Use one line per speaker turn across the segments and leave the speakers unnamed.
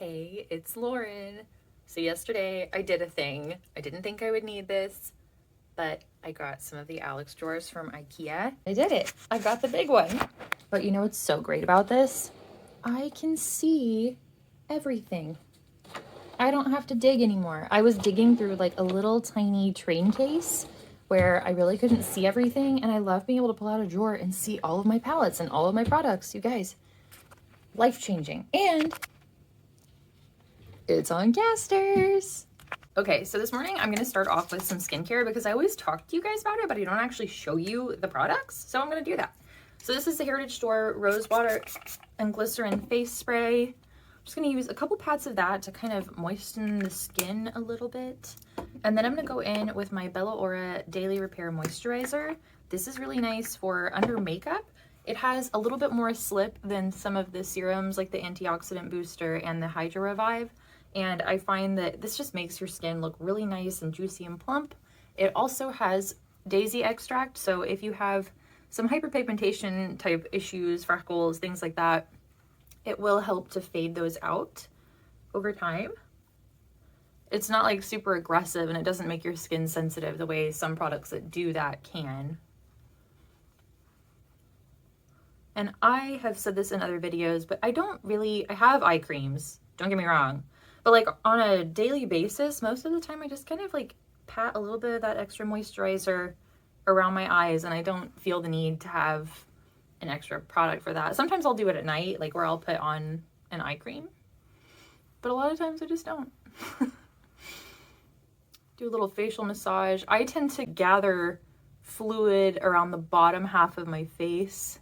Hey, it's Lauren. So yesterday I did a thing. I didn't think I would need this, but I got some of the Alex drawers from IKEA. I did it. I got the big one. But you know what's so great about this? I can see everything. I don't have to dig anymore. I was digging through like a little tiny train case where I really couldn't see everything, and I love being able to pull out a drawer and see all of my palettes and all of my products. You guys, life-changing. And it's on casters. Okay, so this morning I'm gonna start off with some skincare because I always talk to you guys about it, but I don't actually show you the products. So I'm gonna do that. So this is the Heritage Store Rosewater and Glycerin face spray. I'm just gonna use a couple pats of that to kind of moisten the skin a little bit. And then I'm gonna go in with my Bella Aura Daily Repair Moisturizer. This is really nice for under makeup. It has a little bit more slip than some of the serums like the Antioxidant Booster and the Hydra Revive. And I find that this just makes your skin look really nice and juicy and plump. It also has daisy extract, so if you have some hyperpigmentation type issues, freckles, things like that, it will help to fade those out over time. It's not like super aggressive, and it doesn't make your skin sensitive the way some products that do that can. And I have said this in other videos, but I have eye creams, don't get me wrong. But like on a daily basis, most of the time I just kind of like pat a little bit of that extra moisturizer around my eyes, and I don't feel the need to have an extra product for that. Sometimes I'll do it at night, like where I'll put on an eye cream, but a lot of times I just don't. Do a little facial massage. I tend to gather fluid around the bottom half of my face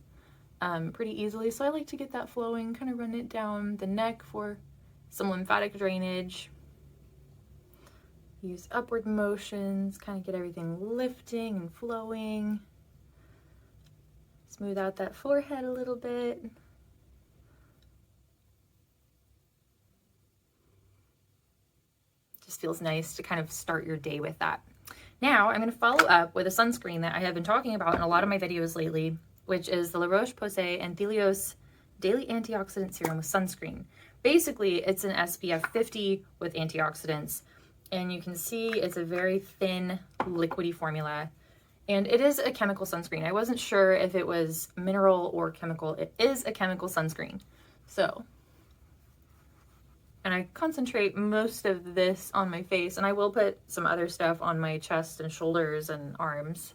pretty easily, so I like to get that flowing, kind of run it down the neck for some lymphatic drainage. Use upward motions, kind of get everything lifting and flowing. Smooth out that forehead a little bit. Just feels nice to kind of start your day with that. Now I'm going to follow up with a sunscreen that I have been talking about in a lot of my videos lately, which is the La Roche-Posay Anthelios Daily Antioxidant Serum with Sunscreen. Basically, it's an SPF 50 with antioxidants, and you can see it's a very thin, liquidy formula, and it is a chemical sunscreen. I wasn't sure if it was mineral or chemical. It is a chemical sunscreen. So, and I concentrate most of this on my face, and I will put some other stuff on my chest and shoulders and arms.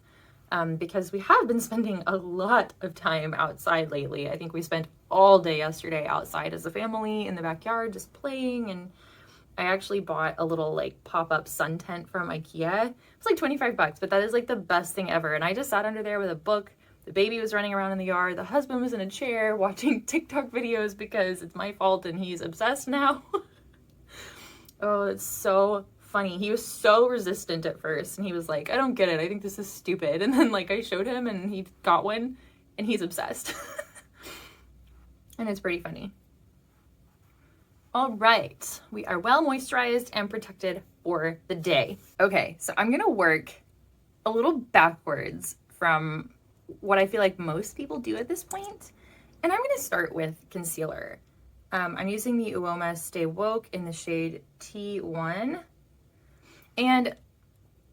Because we have been spending a lot of time outside lately. I think we spent all day yesterday outside as a family in the backyard just playing, and I actually bought a little like pop-up sun tent from IKEA. It was like 25 bucks, but that is like the best thing ever. And I just sat under there with a book. The baby was running around in the yard. The husband was in a chair watching TikTok videos because it's my fault and he's obsessed now. Oh, it's so funny. He was so resistant at first, and he was like, I don't get it, I think this is stupid. And then like I showed him and he got one and he's obsessed. And it's pretty funny. All right, we are well moisturized and protected for the day. Okay, so I'm gonna work a little backwards from what I feel like most people do at this point, and I'm gonna start with concealer. I'm using the Uoma Stay Woke in the shade T1. And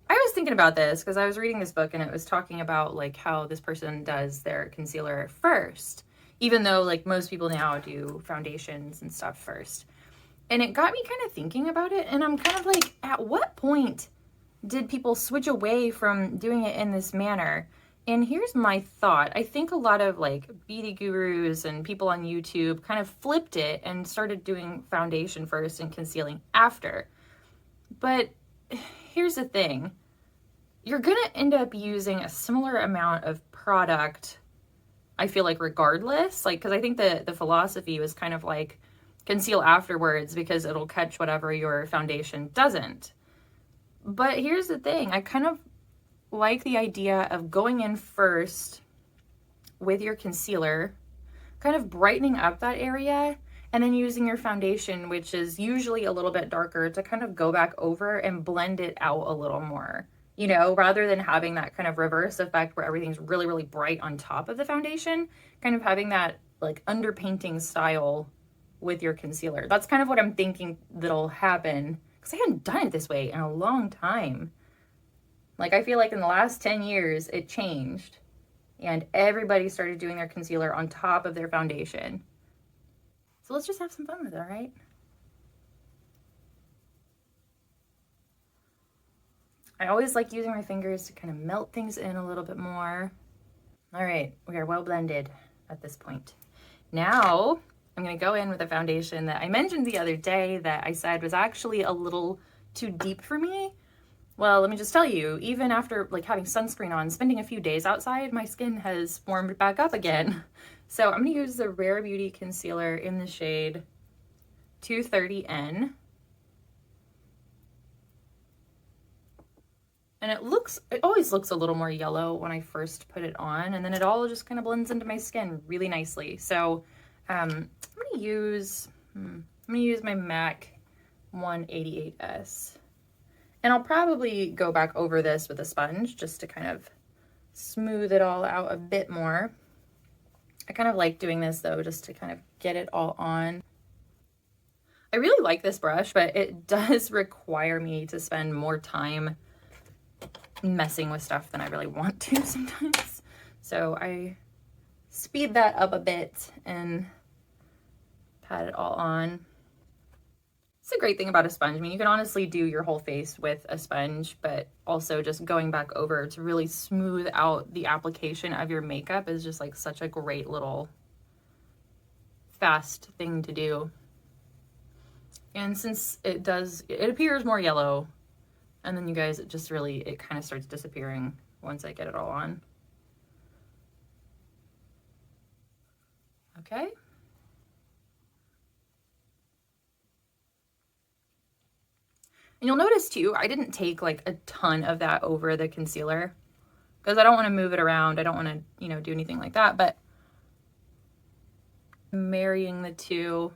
I was thinking about this because I was reading this book and it was talking about like how this person does their concealer first, even though like most people now do foundations and stuff first. And it got me kind of thinking about it, and I'm kind of like, at what point did people switch away from doing it in this manner? And here's my thought. I think a lot of like beauty gurus and people on YouTube kind of flipped it and started doing foundation first and concealing after. But here's the thing. You're going to end up using a similar amount of product, I feel like, regardless. Like, because I think the philosophy was kind of like conceal afterwards because it'll catch whatever your foundation doesn't. But here's the thing. I kind of like the idea of going in first with your concealer, kind of brightening up that area, and then using your foundation, which is usually a little bit darker, to kind of go back over and blend it out a little more, you know, rather than having that kind of reverse effect where everything's really, really bright on top of the foundation, kind of having that like underpainting style with your concealer. That's kind of what I'm thinking that'll happen, because I hadn't done it this way in a long time. Like, I feel like in the last 10 years, it changed, and everybody started doing their concealer on top of their foundation. So let's just have some fun with it, all right? I always like using my fingers to kind of melt things in a little bit more. All right, we are well blended at this point. Now, I'm gonna go in with a foundation that I mentioned the other day that I said was actually a little too deep for me. Well, let me just tell you, even after like having sunscreen on, spending a few days outside, my skin has warmed back up again. So I'm gonna use the Rare Beauty Concealer in the shade 230N. And it always looks a little more yellow when I first put it on, and then it all just kind of blends into my skin really nicely. So I'm gonna use my MAC 188S. And I'll probably go back over this with a sponge just to kind of smooth it all out a bit more. I kind of like doing this though, just to kind of get it all on. I really like this brush, but it does require me to spend more time messing with stuff than I really want to sometimes. So I speed that up a bit and pat it all on. It's a great thing about a sponge. I mean, you can honestly do your whole face with a sponge, but also just going back over to really smooth out the application of your makeup is just like such a great little fast thing to do. And since it appears more yellow, and then you guys, it kind of starts disappearing once I get it all on. Okay. And you'll notice too, I didn't take like a ton of that over the concealer because I don't want to move it around. I don't want to, do anything like that, but marrying the two,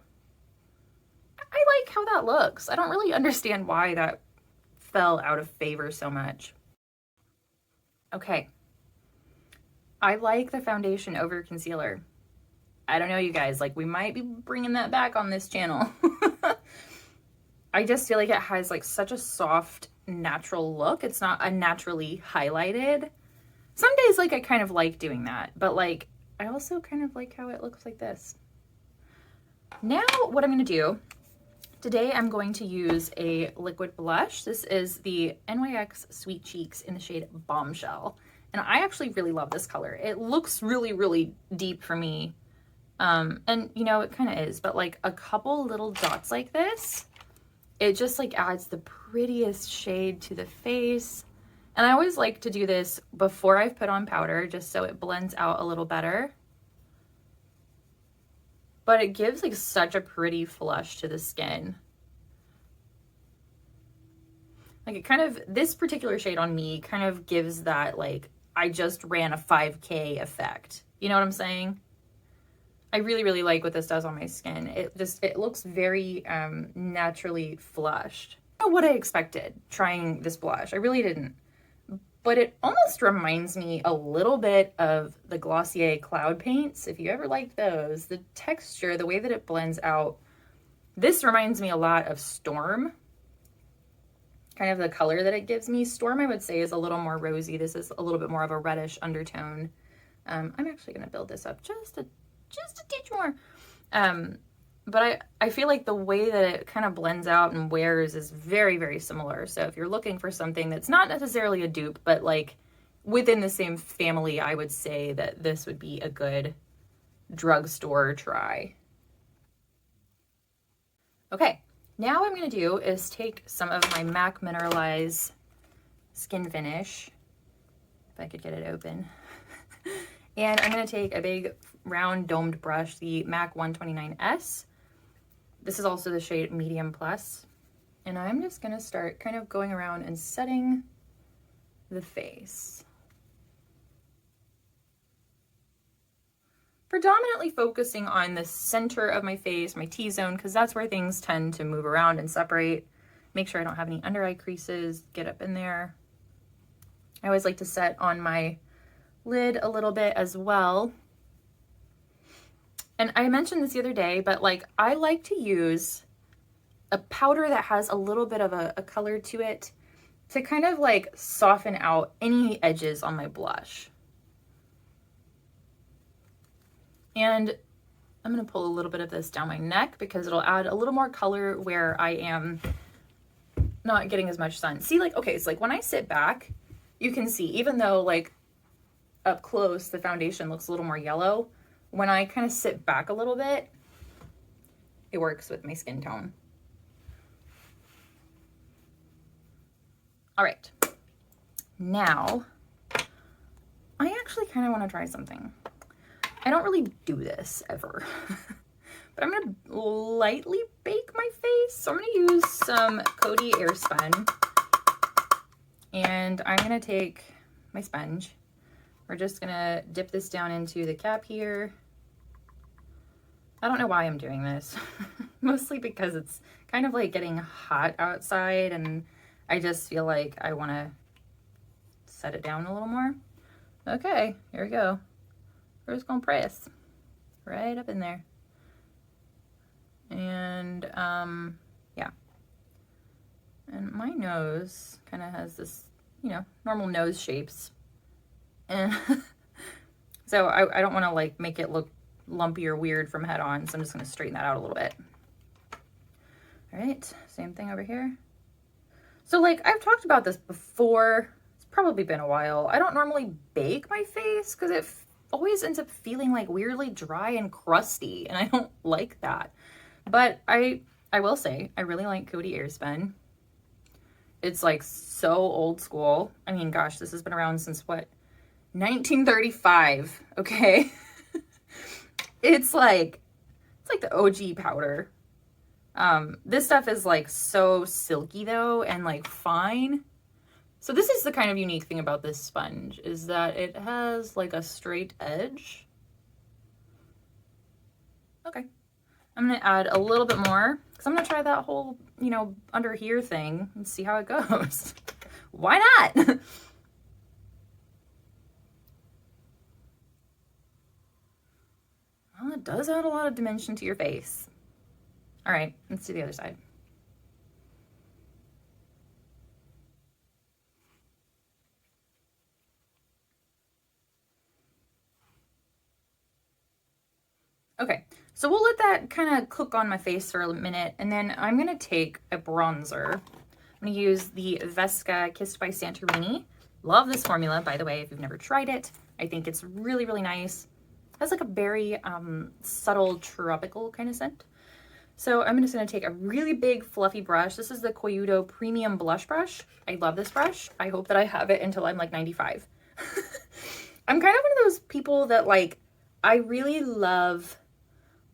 I like how that looks. I don't really understand why that fell out of favor so much. Okay. I like the foundation over concealer. I don't know, you guys, like we might be bringing that back on this channel. I just feel like it has like such a soft, natural look. It's not unnaturally highlighted. Some days, like I kind of like doing that, but like I also kind of like how it looks like this. Now what I'm gonna do, today I'm going to use a liquid blush. This is the NYX Sweet Cheeks in the shade Bombshell. And I actually really love this color. It looks really, really deep for me. And it kind of is, but like a couple little dots like this, it just like adds the prettiest shade to the face. And I always like to do this before I've put on powder, just so it blends out a little better. But it gives like such a pretty flush to the skin. Like it kind of, this particular shade on me kind of gives that like, I just ran a 5K effect. You know what I'm saying? I really, really like what this does on my skin. It looks very naturally flushed. I don't know what I expected trying this blush. I really didn't. But it almost reminds me a little bit of the Glossier Cloud Paints. If you ever like those, the texture, the way that it blends out, this reminds me a lot of Storm. Kind of the color that it gives me. Storm, I would say, is a little more rosy. This is a little bit more of a reddish undertone. I'm actually going to build this up just a touch more. But I feel like the way that it kind of blends out and wears is very, very similar. So if you're looking for something that's not necessarily a dupe, but like within the same family, I would say that this would be a good drugstore try. Okay, now what I'm going to do is take some of my MAC Mineralize Skinfinish, if I could get it open, and I'm going to take a big round domed brush, the MAC 129S. This is also the shade Medium Plus. And I'm just going to start kind of going around and setting the face. Predominantly focusing on the center of my face, my T-zone, because that's where things tend to move around and separate. Make sure I don't have any under eye creases, get up in there. I always like to set on my lid a little bit as well. And I mentioned this the other day, but like I like to use a powder that has a little bit of a color to it to kind of like soften out any edges on my blush. And I'm going to pull a little bit of this down my neck because it'll add a little more color where I am not getting as much sun. See, like, okay, it's like when I sit back, you can see, even though like up close, the foundation looks a little more yellow, when I kind of sit back a little bit, it works with my skin tone. All right, now I actually kind of want to try something. I don't really do this ever, but I'm going to lightly bake my face. So I'm going to use some Coty Airspun, and I'm going to take my sponge. We're just going to dip this down into the cap here. I don't know why I'm doing this, mostly because it's kind of like getting hot outside, and I just feel like I want to set it down a little more. Okay, here we go. We're just gonna press right up in there. And yeah. And my nose kind of has this, you know, normal nose shapes. And so I don't want to like make it look lumpy or weird from head on, so I'm just gonna straighten that out a little bit. All right, same thing over here. So like I've talked about this before. It's probably been a while. I don't normally bake my face because it always ends up feeling like weirdly dry and crusty, and I don't like that. But I will say I really like Coty Airspun. It's like so old school. I mean, gosh, this has been around since what, 1935, okay? It's like the OG powder. This stuff is like so silky though, and like fine. So this is the kind of unique thing about this sponge, is that it has like a straight edge. Okay. I'm going to add a little bit more because I'm going to try that whole, you know, under here thing and see how it goes. Why not? Well, it does add a lot of dimension to your face. All right, let's do the other side. Okay, so we'll let that kind of cook on my face for a minute, and then I'm going to take a bronzer. I'm going to use the Vesca Kissed by Santorini. Love this formula, by the way, if you've never tried it. I think it's really, really nice. It has like a very subtle tropical kind of scent. So I'm just going to take a really big fluffy brush. This is the Coyudo Premium Blush Brush. I love this brush. I hope that I have it until I'm like 95. I'm kind of one of those people that like, I really love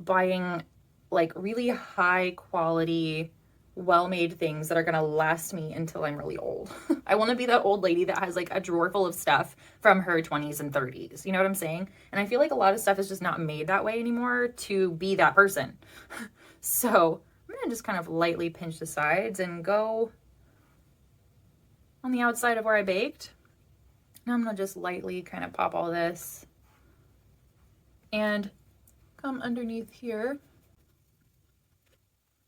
buying like really high quality, well-made things that are gonna last me until I'm really old. I want to be that old lady that has like a drawer full of stuff from her 20s and 30s. You know what I'm saying? And I feel like a lot of stuff is just not made that way anymore to be that person. So I'm gonna just kind of lightly pinch the sides and go on the outside of where I baked. Now I'm gonna just lightly kind of pop all this and come underneath here.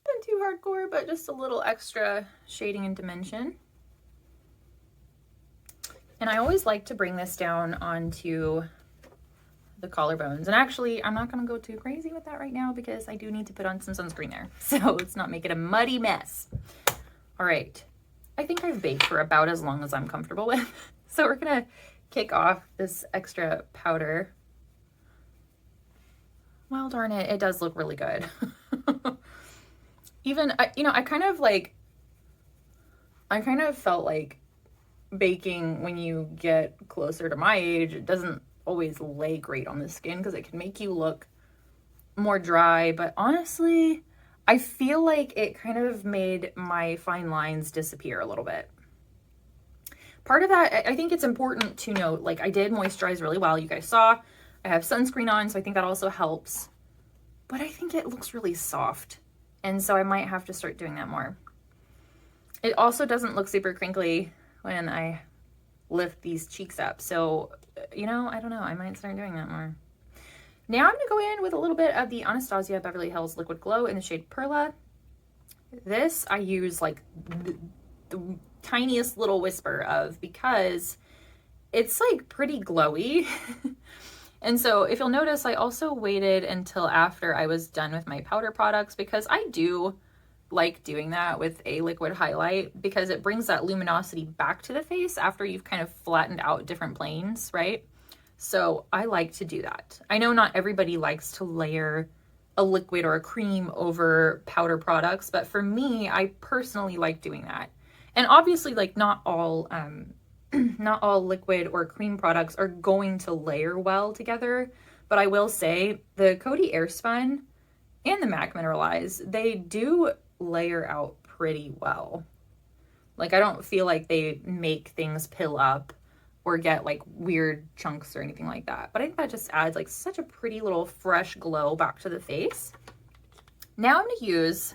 Not too hardcore, but just a little extra shading and dimension. And I always like to bring this down onto the collarbones. And actually, I'm not going to go too crazy with that right now because I do need to put on some sunscreen there. So let's not make it a muddy mess. All right. I think I've baked for about as long as I'm comfortable with. So we're going to kick off this extra powder. Well, darn it, it does look really good. Even, you know, I kind of felt like baking when you get closer to my age, it doesn't always lay great on the skin because it can make you look more dry. But honestly, I feel like it kind of made my fine lines disappear a little bit. Part of that, I think it's important to note, like I did moisturize really well. You guys saw. I have sunscreen on, so I think that also helps. But I think it looks really soft. And so I might have to start doing that more. It also doesn't look super crinkly when I lift these cheeks up. So, you know, I don't know. I might start doing that more. Now I'm going to go in with a little bit of the Anastasia Beverly Hills Liquid Glow in the shade Perla. This I use like the tiniest little whisper of because it's like pretty glowy. And so if you'll notice, I also waited until after I was done with my powder products because I do like doing that with a liquid highlight because it brings that luminosity back to the face after you've kind of flattened out different planes, right? So I like to do that. I know not everybody likes to layer a liquid or a cream over powder products, but for me, I personally like doing that. And obviously, like not all not all liquid or cream products are going to layer well together, but I will say the Coty Airspun and the MAC Mineralize, they do layer out pretty well. Like I don't feel like they make things pill up or get like weird chunks or anything like that. But I think that just adds like such a pretty little fresh glow back to the face. Now I'm going to use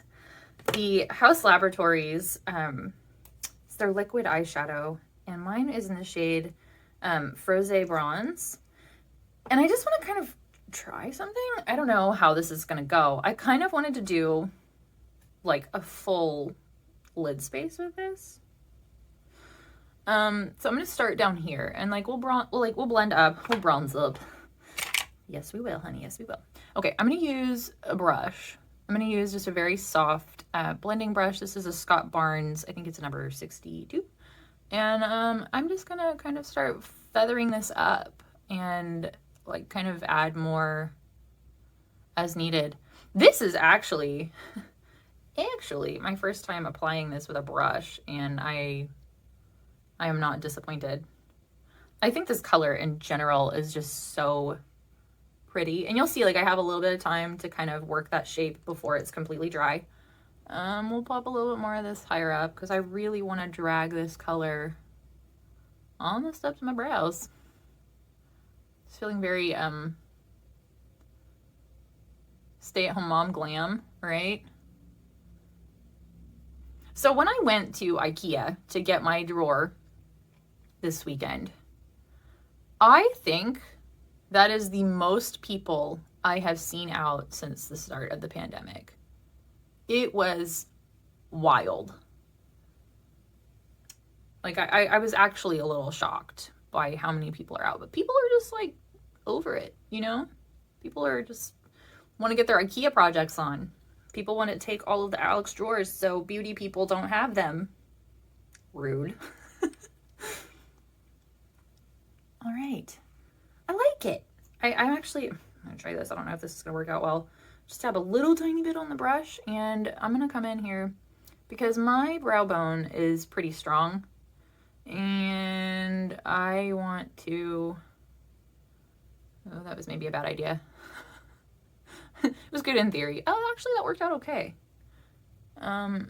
the Haus Laboratories, it's their liquid eyeshadow, and mine is in the shade Frosé Bronze. And I just want to kind of try something. I don't know how this is going to go. I kind of wanted to do like a full lid space with this. So I'm going to start down here and like we'll blend up, we'll bronze up. Yes, we will, honey. Yes, we will. Okay, I'm going to use a brush. I'm going to use just a very soft blending brush. This is a Scott Barnes. I think it's number 62. And I'm just going to kind of start feathering this up and like kind of add more as needed. This is actually my first time applying this with a brush, and I am not disappointed. I think this color in general is just so pretty. And you'll see like I have a little bit of time to kind of work that shape before it's completely dry. We'll pop a little bit more of this higher up because I really want to drag this color almost up to my brows. It's feeling very stay-at-home mom glam, right? So when I went to IKEA to get my drawer this weekend, I think that is the most people I have seen out since the start of the pandemic. It was wild. Like I was actually a little shocked by how many people are out, but people are just like over it, you know? People are just want to get their IKEA projects on. People want to take all of the Alex drawers so beauty people don't have them. Rude. All right. I like it. I'm actually, I'm going to try this. I don't know if this is going to work out well. Just have a little tiny bit on the brush, and I'm going to come in here because my brow bone is pretty strong, and I want to, oh, that was maybe a bad idea. It was good in theory. Oh, actually that worked out okay. My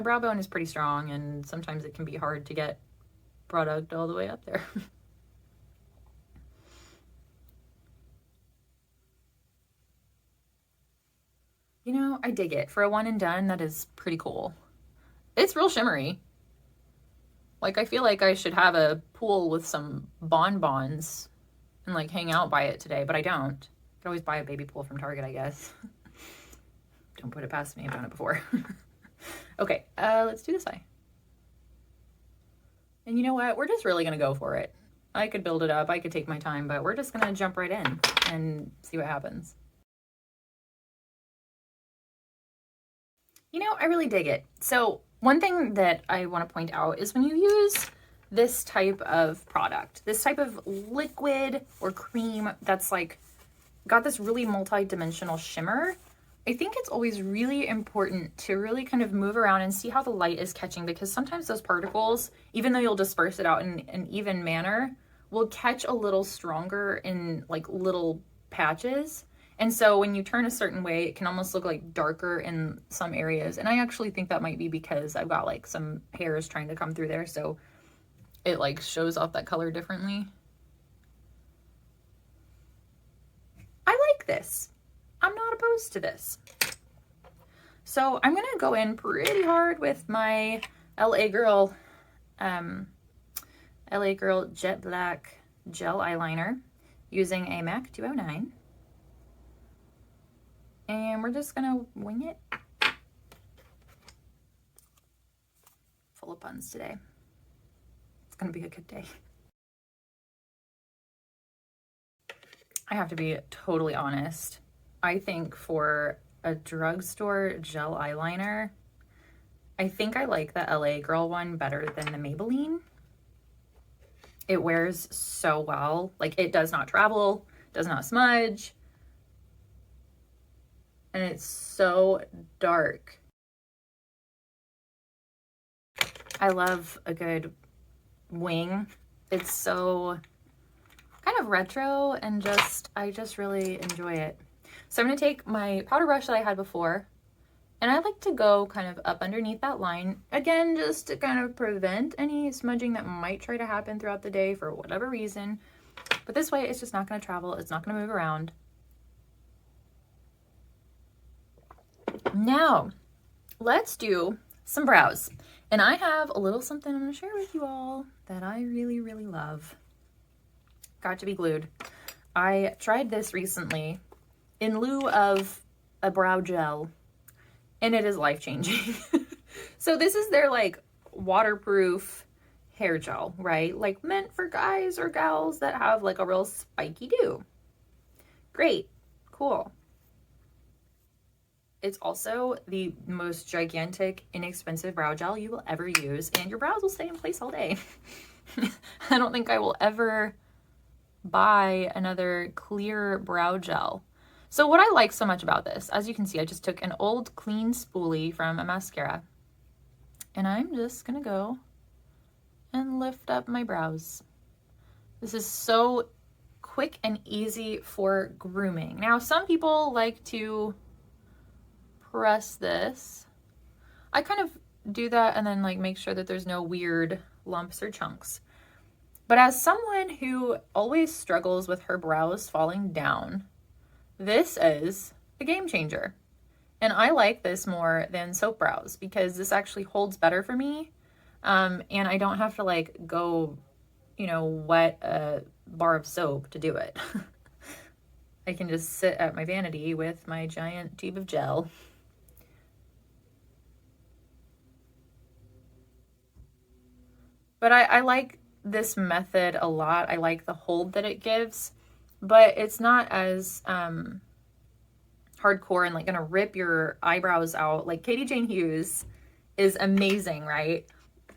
brow bone is pretty strong, and sometimes it can be hard to get product all the way up there. You know, I dig it. For a one and done, that is pretty cool. It's real shimmery. Like, I feel like I should have a pool with some bonbons and, like, hang out by it today, but I don't. I could always buy a baby pool from Target, I guess. Don't put it past me. I've done it before. Okay, let's do this eye. And you know what? We're just really going to go for it. I could build it up. I could take my time, but we're just going to jump right in and see what happens. You know, I really dig it. So one thing that I want to point out is when you use this type of product, this type of liquid or cream that's like got this really multi-dimensional shimmer, I think it's always really important to really kind of move around and see how the light is catching, because sometimes those particles, even though you'll disperse it out in an even manner, will catch a little stronger in like little patches. And so when you turn a certain way, it can almost look like darker in some areas. And I actually think that might be because I've got like some hairs trying to come through there. So it like shows off that color differently. I like this. I'm not opposed to this. So I'm going to go in pretty hard with my LA Girl Jet Black Gel Eyeliner using a MAC 209. And we're just gonna wing it. Full of puns today. It's gonna be a good day. I have to be totally honest. I think for a drugstore gel eyeliner, I think I like the LA Girl one better than the Maybelline. It wears so well. Like, it does not travel, does not smudge. And it's so dark. I love a good wing. It's so kind of retro and just, I just really enjoy it. So I'm gonna take my powder brush that I had before, and I like to go kind of up underneath that line, again, just to kind of prevent any smudging that might try to happen throughout the day for whatever reason. But this way, it's just not gonna travel, it's not gonna move around. Now, let's do some brows. And I have a little something I'm gonna share with you all that I really, really love. Got to be glued. I tried this recently in lieu of a brow gel, and it is life-changing. So this is their like waterproof hair gel, right? Like meant for guys or gals that have like a real spiky do. Great, cool. It's also the most gigantic, inexpensive brow gel you will ever use, and your brows will stay in place all day. I don't think I will ever buy another clear brow gel. So what I like so much about this, as you can see, I just took an old clean spoolie from a mascara, and I'm just gonna go and lift up my brows. This is so quick and easy for grooming. Now, some people like to press this. I kind of do that and then like make sure that there's no weird lumps or chunks. But as someone who always struggles with her brows falling down, this is a game changer. And I like this more than soap brows because this actually holds better for me. And I don't have to like go, you know, wet a bar of soap to do it. I can just sit at my vanity with my giant tube of gel. But I like this method a lot. I like the hold that it gives, but it's not as hardcore and like gonna rip your eyebrows out. Like Katie Jane Hughes is amazing, right?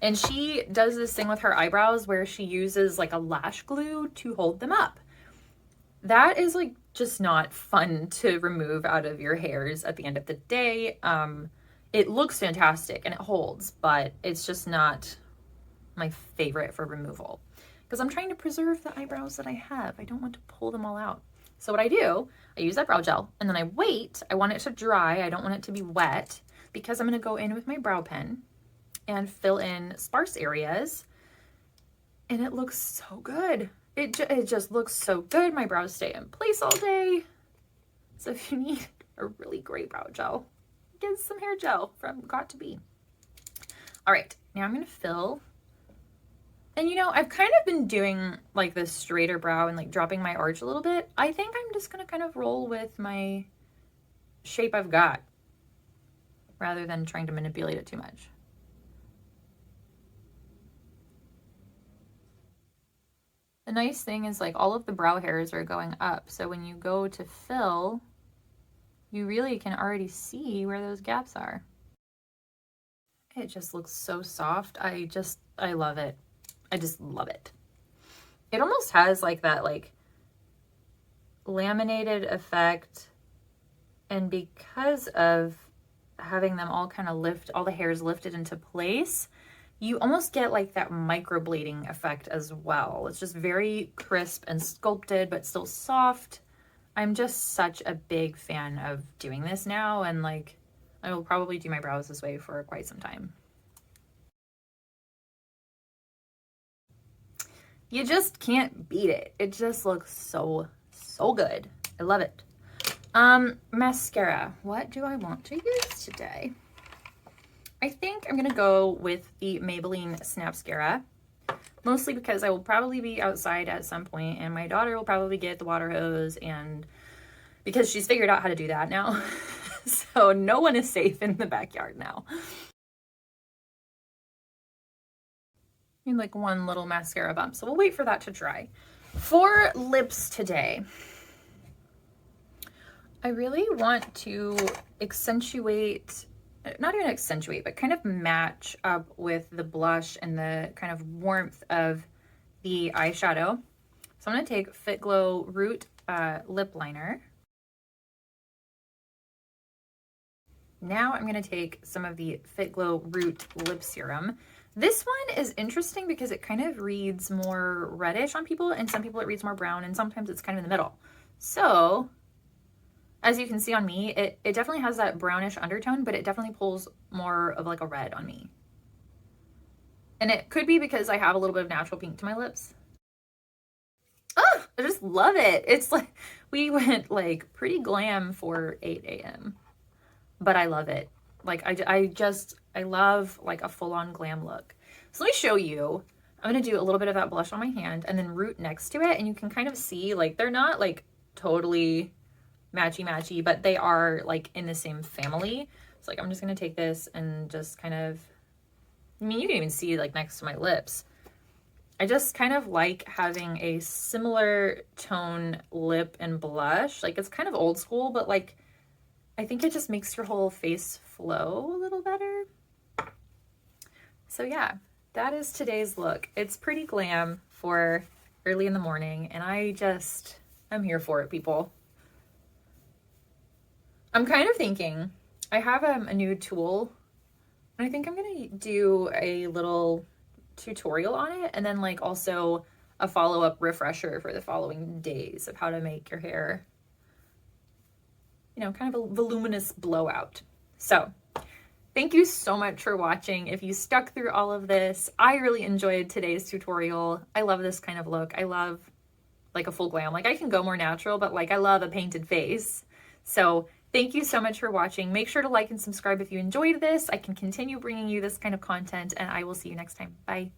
And she does this thing with her eyebrows where she uses like a lash glue to hold them up. That is like just not fun to remove out of your hairs at the end of the day. It looks fantastic and it holds, but it's just not my favorite for removal because I'm trying to preserve the eyebrows that I have. I don't want to pull them all out. So what I do, I use that brow gel and then I wait. I want it to dry. I don't want it to be wet because I'm going to go in with my brow pen and fill in sparse areas. And it looks so good. It just looks so good. My brows stay in place all day. So if you need a really great brow gel, get some hair gel from Got to Be. All right, now I'm going to fill. And you know, I've kind of been doing like this straighter brow and like dropping my arch a little bit. I think I'm just gonna kind of roll with my shape I've got rather than trying to manipulate it too much. The nice thing is like all of the brow hairs are going up. So when you go to fill, you really can already see where those gaps are. It just looks so soft. I love it. I just love it. It almost has like that like laminated effect, and because of having them all kind of lift, all the hairs lifted into place, you almost get like that microblading effect as well. It's just very crisp and sculpted, but still soft. I'm just such a big fan of doing this now, and like I will probably do my brows this way for quite some time. You just can't beat it. It just looks so, so good. I love it. Mascara. What do I want to use today? I think I'm going to go with the Maybelline Snapscara. mostly because I will probably be outside at some point and my daughter will probably get the water hose, and because she's figured out how to do that now. So no one is safe in the backyard now. And like one little mascara bump. So we'll wait for that to dry. For lips today, I really want to accentuate, not even accentuate, but kind of match up with the blush and the kind of warmth of the eyeshadow. So I'm going to take Fitglow Root Lip Liner. Now I'm going to take some of the Fitglow Root Lip Serum. This one is interesting because it kind of reads more reddish on people, and some people it reads more brown, and sometimes it's kind of in the middle. So as you can see on me, it definitely has that brownish undertone, but it definitely pulls more of like a red on me. And it could be because I have a little bit of natural pink to my lips. Oh, I just love it. It's like, we went like pretty glam for 8 a.m. But I love it. Like, I love like a full-on glam look. So let me show you. I'm going to do a little bit of that blush on my hand and then Root next to it. And you can kind of see, like, they're not like totally matchy-matchy, but they are like in the same family. So like, I'm just going to take this and just kind of, I mean, you can even see like next to my lips. I just kind of like having a similar tone lip and blush. Like, it's kind of old school, but like, I think it just makes your whole face flow a little better. So yeah, that is today's look. It's pretty glam for early in the morning, and I'm here for it, people. I'm kind of thinking, I have a new tool, and I think I'm gonna do a little tutorial on it, and then like also a follow-up refresher for the following days of how to make your hair, you know, kind of a voluminous blowout. So thank you so much for watching. If you stuck through all of this, I really enjoyed today's tutorial. I love this kind of look. I love like a full glam. Like, I can go more natural, but like, I love a painted face. So thank you so much for watching. Make sure to like and subscribe if you enjoyed this. I can continue bringing you this kind of content, and I will see you next time. Bye.